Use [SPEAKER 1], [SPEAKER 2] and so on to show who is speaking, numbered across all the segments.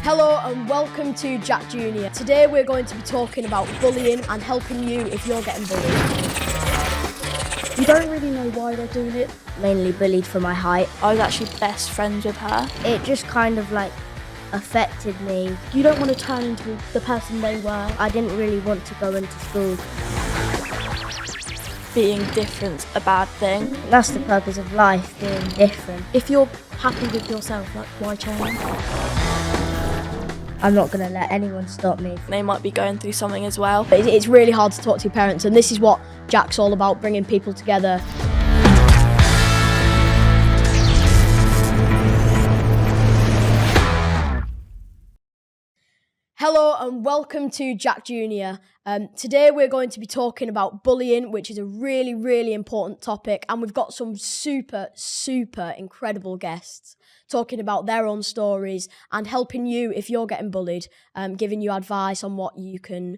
[SPEAKER 1] Hello and welcome to JAAQ Junior. Today we're going to be talking about bullying and helping you if you're getting bullied.
[SPEAKER 2] You don't really know why they're doing it.
[SPEAKER 3] Mainly bullied for my height.
[SPEAKER 4] I was actually best friends with her.
[SPEAKER 3] It just kind of affected me.
[SPEAKER 2] You don't want to turn into the person they were.
[SPEAKER 3] I didn't really want to go into school.
[SPEAKER 4] Being different's a bad thing.
[SPEAKER 3] That's the purpose of life, being different.
[SPEAKER 2] If you're happy with yourself, why change?
[SPEAKER 3] I'm not going to let anyone stop me.
[SPEAKER 4] They might be going through something as well.
[SPEAKER 1] But it's really hard to talk to your parents, and this is what JAAQ's all about, bringing people together. Hello and welcome to JAAQ Junior. Today we're going to be talking about bullying, which is a really, really important topic, and we've got some super, super incredible guests talking about their own stories and helping you if you're getting bullied, giving you advice on what you can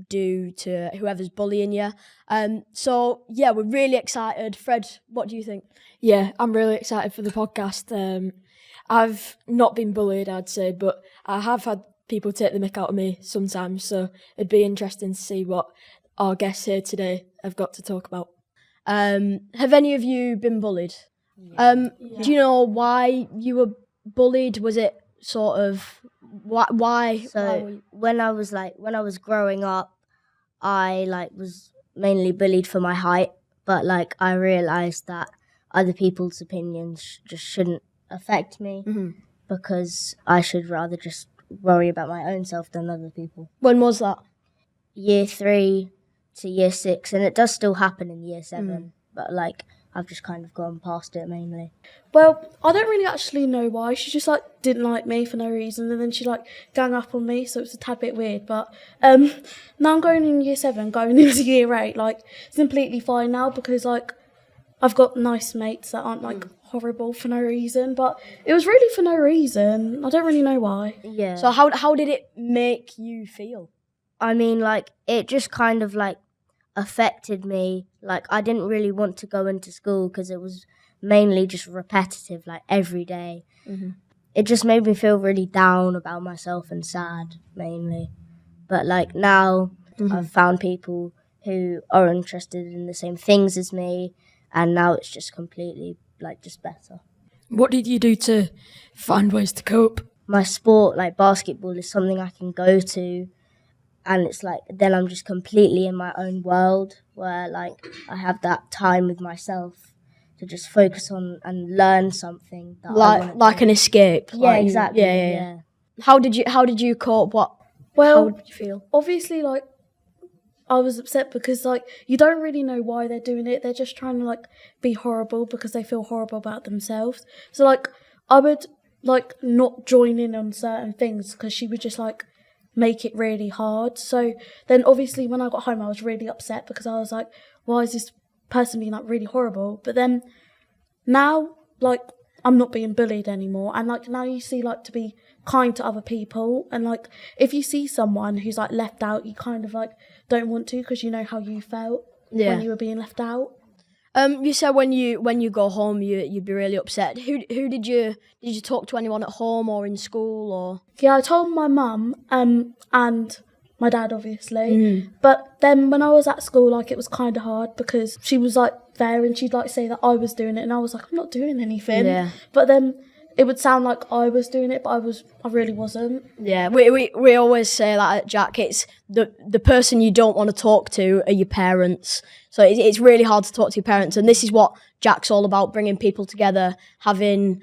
[SPEAKER 1] do to whoever's bullying you. So yeah, we're really excited. Fred, what do you think?
[SPEAKER 5] Yeah, I'm really excited for the podcast. I've not been bullied, I'd say, but I have had people take the mick out of me sometimes, so it'd be interesting to see what our guests here today have got to talk about.
[SPEAKER 1] Have any of you been bullied? Yeah. Do you know why you were bullied? Was it sort of why?
[SPEAKER 3] So when I was growing up, I was mainly bullied for my height, but I realised that other people's opinions just shouldn't affect me because I should rather just worry about my own self than other people.
[SPEAKER 1] When was that?
[SPEAKER 3] Year 3 to year 6, and it does still happen in year 7, but I've just kind of gone past it mainly.
[SPEAKER 2] Well, I don't really actually know why. She just didn't like me for no reason, and then she gang up on me, so it's a tad bit weird. But now I'm going in year 7, going into year 8. It's completely fine now because I've got nice mates that aren't horrible for no reason, but it was really for no reason. I don't really know why.
[SPEAKER 3] Yeah.
[SPEAKER 1] So how did it make you feel?
[SPEAKER 3] I mean, it just kind of affected me. I didn't really want to go into school because it was mainly just repetitive, every day. It just made me feel really down about myself and sad mainly. But now I've found people who are interested in the same things as me, and now it's just completely just better.
[SPEAKER 5] What did you do to find ways to cope?
[SPEAKER 3] My sport, basketball, is something I can go to, and it's then I'm just completely in my own world where I have that time with myself to just focus on and learn something that
[SPEAKER 1] like an escape.
[SPEAKER 3] Yeah, exactly.
[SPEAKER 1] Yeah. How did you cope?
[SPEAKER 2] Well,
[SPEAKER 1] how did you feel?
[SPEAKER 2] Obviously, I was upset because you don't really know why they're doing it. They're just trying to be horrible because they feel horrible about themselves. So I would not join in on certain things because she would just make it really hard. So then obviously when I got home I was really upset because I was why is this person being really horrible? But then now I'm not being bullied anymore, and now you see to be kind to other people, and if you see someone who's left out, you kind of don't want to because you know how you felt when you were being left out.
[SPEAKER 1] You said when you go home you'd be really upset. Who did you talk to anyone at home or in school or?
[SPEAKER 2] Yeah, I told my mum and my dad obviously. But then when I was at school it was kind of hard because she was there and she'd say that I was doing it, and I was I'm not doing anything.
[SPEAKER 1] Yeah.
[SPEAKER 2] But then it would sound like I was doing it, but I really wasn't.
[SPEAKER 1] Yeah, we always say that at JAAQ. It's the person you don't want to talk to are your parents. So it's really hard to talk to your parents, and this is what JAAQ's all about: bringing people together, having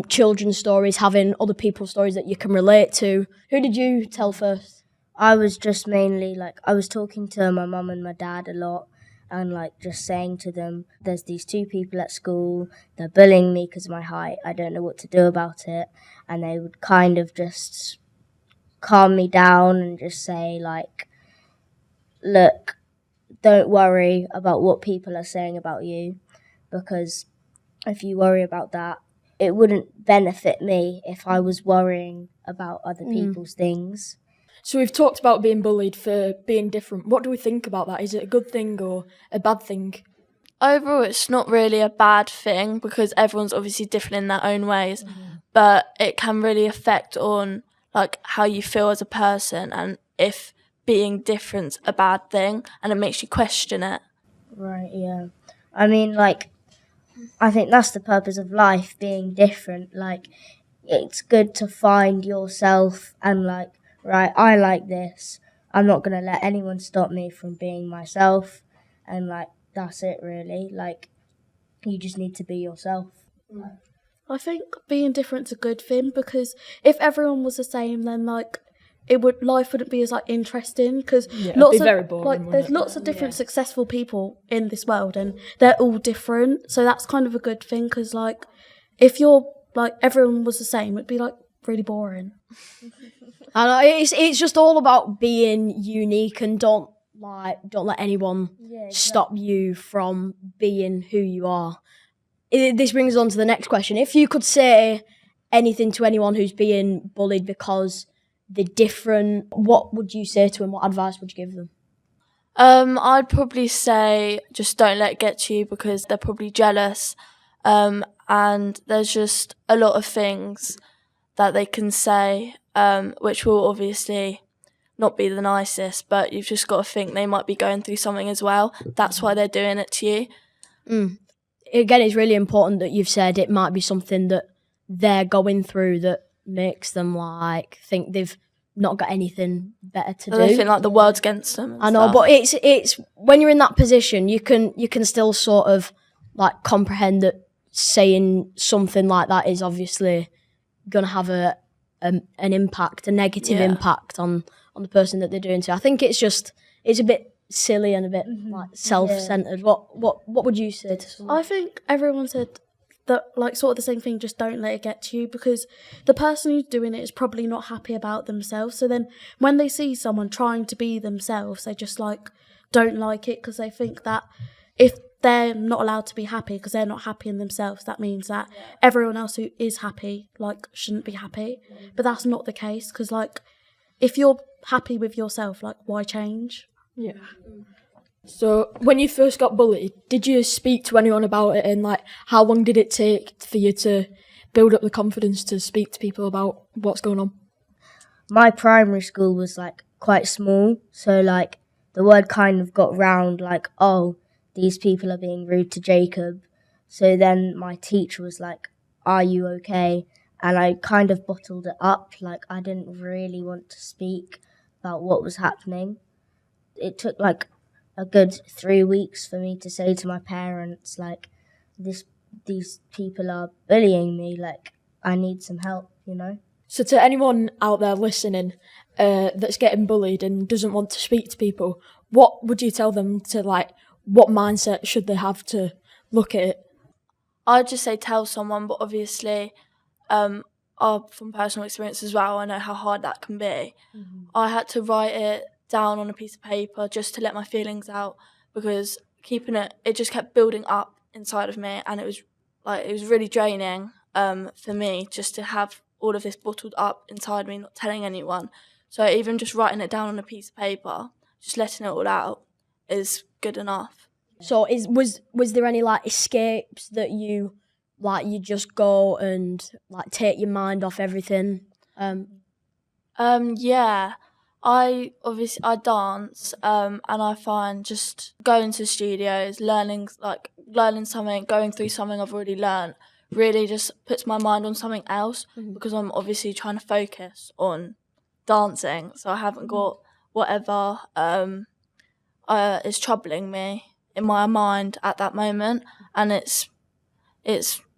[SPEAKER 1] children's stories, having other people's stories that you can relate to. Who did you tell first?
[SPEAKER 3] I was just mainly I was talking to my mum and my dad a lot, and just saying to them, there's these 2 people at school, they're bullying me because of my height, I don't know what to do about it. And they would kind of just calm me down and just say look, don't worry about what people are saying about you, because if you worry about that, it wouldn't benefit me if I was worrying about other people's things.
[SPEAKER 5] So we've talked about being bullied for being different. What do we think about that? Is it a good thing or a bad thing?
[SPEAKER 4] Overall, it's not really a bad thing because everyone's obviously different in their own ways. but it can really affect on like how you feel as a person, and if being different's a bad thing, and it makes you question it.
[SPEAKER 3] Right, yeah. I mean, like, I think that's the purpose of life, being different. Like, it's good to find yourself and, like, right, I like this. I'm not going to let anyone stop me from being myself. And, like, that's it, really. Like, you just need to be yourself.
[SPEAKER 2] I think being different's a good thing, because if everyone was the same, then like life wouldn't be as like interesting, because
[SPEAKER 5] it'd be very boring,
[SPEAKER 2] like
[SPEAKER 5] wouldn't
[SPEAKER 2] there's
[SPEAKER 5] it?
[SPEAKER 2] lots of different successful people in this world, and they're all different. So that's kind of a good thing, because like if you're like everyone was the same, it'd be like really boring.
[SPEAKER 1] And it's just all about being unique, and don't let anyone stop you from being who you are. This brings us on to the next question. If you could say anything to anyone who's being bullied because they're different, what would you say to them? What advice would you give them?
[SPEAKER 4] I'd probably say just don't let it get to you, because they're probably jealous, and there's just a lot of things that they can say, which will obviously not be the nicest, but you've just got to think they might be going through something as well. That's why they're doing it to you.
[SPEAKER 1] Again, it's really important that you've said it might be something that they're going through that makes them like think they've not got anything better to do.
[SPEAKER 4] They think like the world's against them.
[SPEAKER 1] I know, but it's when you're in that position, you can still sort of like comprehend that saying something like that is obviously going to have an impact, a negative impact on the person that they're doing to. I think it's a bit silly and a bit like self-centered. Yeah. What would you say to someone?
[SPEAKER 2] I think everyone said that like sort of the same thing, just don't let it get to you, because the person who's doing it is probably not happy about themselves. So then when they see someone trying to be themselves, they just like don't like it, because they think that if they're not allowed to be happy because they're not happy in themselves, that means that everyone else who is happy like shouldn't be happy. But that's not the case, because like if you're happy with yourself, like why change?
[SPEAKER 5] Yeah. So when you first got bullied, did you speak to anyone about it, and like how long did it take for you to build up the confidence to speak to people about what's going on?
[SPEAKER 3] My primary school was like quite small, so like the word kind of got round like, oh, these people are being rude to Jacob. So then my teacher was like, are you okay? And I kind of bottled it up, like I didn't really want to speak about what was happening. It took like a good 3 weeks for me to say to my parents, like, these people are bullying me, like, I need some help, you know?
[SPEAKER 5] So to anyone out there listening that's getting bullied and doesn't want to speak to people, what would you tell them to, like, what mindset should they have to look at it?
[SPEAKER 4] I'd just say tell someone, but obviously, from personal experience as well, I know how hard that can be. Mm-hmm. I had to write it down on a piece of paper just to let my feelings out, because keeping it just kept building up inside of me, and it was really draining for me just to have all of this bottled up inside me, not telling anyone. So even just writing it down on a piece of paper, just letting it all out is good enough.
[SPEAKER 1] So was there any like escapes that you just go and like take your mind off everything?
[SPEAKER 4] Yeah. I dance, and I find just going to studios, learning something, going through something I've already learned, really just puts my mind on something else, because I'm obviously trying to focus on dancing, so I haven't got whatever is troubling me in my mind at that moment, and it's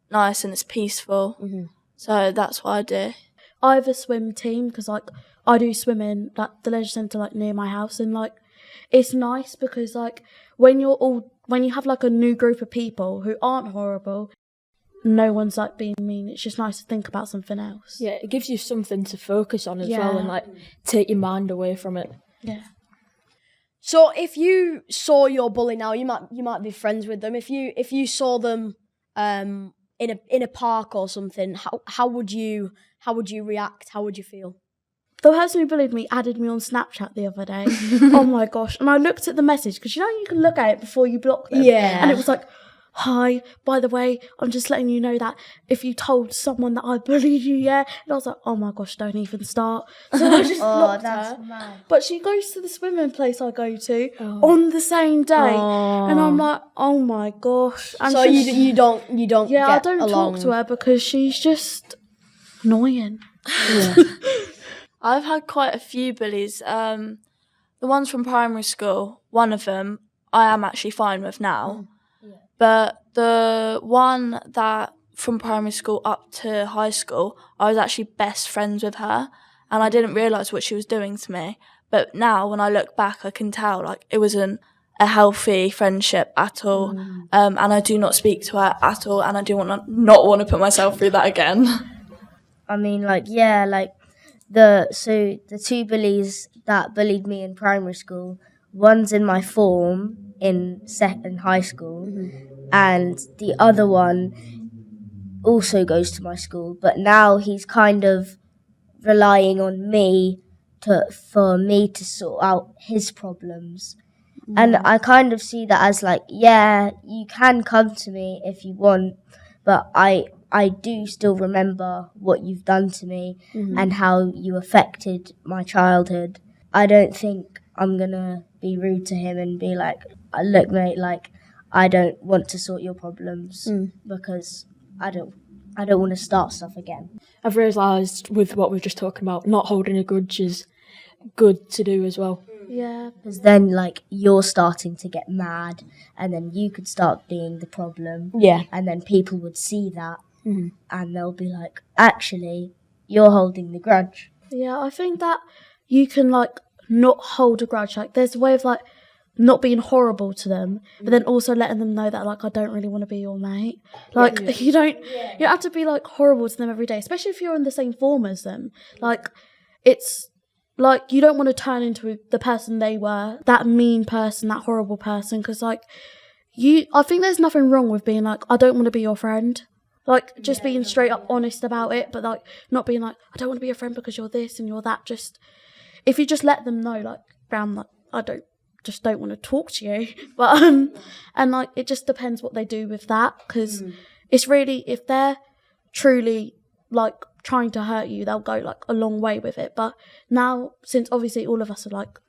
[SPEAKER 4] nice and it's peaceful. Mm-hmm. So that's what I do.
[SPEAKER 2] I have a swim team, because like I do swim in like the leisure centre like near my house, and like it's nice because like when you have like a new group of people who aren't horrible, no one's like being mean. It's just nice to think about something else.
[SPEAKER 5] Yeah, it gives you something to focus on as well, and like take your mind away from it.
[SPEAKER 2] Yeah.
[SPEAKER 1] So if you saw your bully now, you might be friends with them. If you saw them in a park or something, how would you react? How would you feel?
[SPEAKER 2] The person who bullied me added me on Snapchat the other day. Oh my gosh. And I looked at the message, because you know you can look at it before you block them.
[SPEAKER 1] Yeah.
[SPEAKER 2] And it was like, hi, by the way, I'm just letting you know that if you told someone that I bullied you, yeah. And I was like, oh my gosh, don't even start. So I just blocked her.
[SPEAKER 3] mad.
[SPEAKER 2] But she goes to the swimming place I go to on the same day. And I'm like, oh my gosh. And
[SPEAKER 1] So you don't
[SPEAKER 2] yeah,
[SPEAKER 1] get
[SPEAKER 2] I don't
[SPEAKER 1] along.
[SPEAKER 2] talk to her because she's just annoying.
[SPEAKER 4] I've had quite a few bullies. The ones from primary school, one of them I am actually fine with now. But the one that from primary school up to high school, I was actually best friends with her, and I didn't realise what she was doing to me. But now when I look back, I can tell like it wasn't a healthy friendship at all. And I do not speak to her at all, and I do not want to put myself through that again.
[SPEAKER 3] I mean, like, yeah, like the two bullies that bullied me in primary school, one's in my form in high school, and the other one also goes to my school, but now he's kind of relying on me for me to sort out his problems. And I kind of see that as like, yeah, you can come to me if you want, but I do still remember what you've done to me and how you affected my childhood. I don't think I'm gonna be rude to him and be like, look, mate, like, I don't want to sort your problems because I don't want to start stuff again.
[SPEAKER 5] I've realised with what we're just talking about, not holding a grudge is good to do as well.
[SPEAKER 2] Yeah.
[SPEAKER 3] Because then, like, you're starting to get mad, and then you could start being the problem.
[SPEAKER 1] Yeah.
[SPEAKER 3] And then people would see that, and they'll be like, actually, you're holding the grudge.
[SPEAKER 2] Yeah, I think that you can, like, not hold a grudge. Like, there's a way of, like, not being horrible to them, but then also letting them know that, like, I don't really want to be your mate. Like, you don't have to be, like, horrible to them every day, especially if you're in the same form as them. Like, it's, like, you don't want to turn into the person they were, that mean person, that horrible person, because, like, I think there's nothing wrong with being like, I don't want to be your friend. Like, just being straight up honest about it, but, like, not being like, I don't want to be your friend because you're this and you're that. Just, if you just let them know, like, Brown, like, I don't want to talk to you. But, and, like, it just depends what they do with that, because it's really, if they're truly, like, trying to hurt you, they'll go, like, a long way with it. But now, since obviously all of us are, like,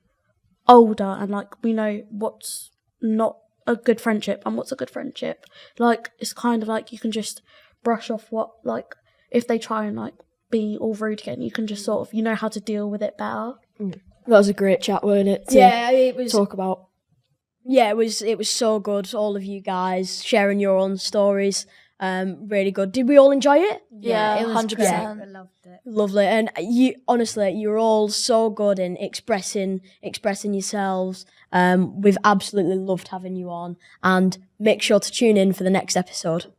[SPEAKER 2] older and, like, we know what's not a good friendship and what's a good friendship, like, it's kind of like you can just brush off what, like, if they try and, like, be all rude again, you can just sort of, you know how to deal with it better.
[SPEAKER 5] That was a great chat, wasn't it?
[SPEAKER 1] It was.
[SPEAKER 5] Talk about.
[SPEAKER 1] Yeah, it was so good. All of you guys sharing your own stories. Really good. Did we all enjoy it?
[SPEAKER 4] Yeah,
[SPEAKER 3] it was
[SPEAKER 4] 100%.
[SPEAKER 3] great. I loved it.
[SPEAKER 1] Lovely. And you, honestly, you're all so good in expressing yourselves. We've absolutely loved having you on, and make sure to tune in for the next episode.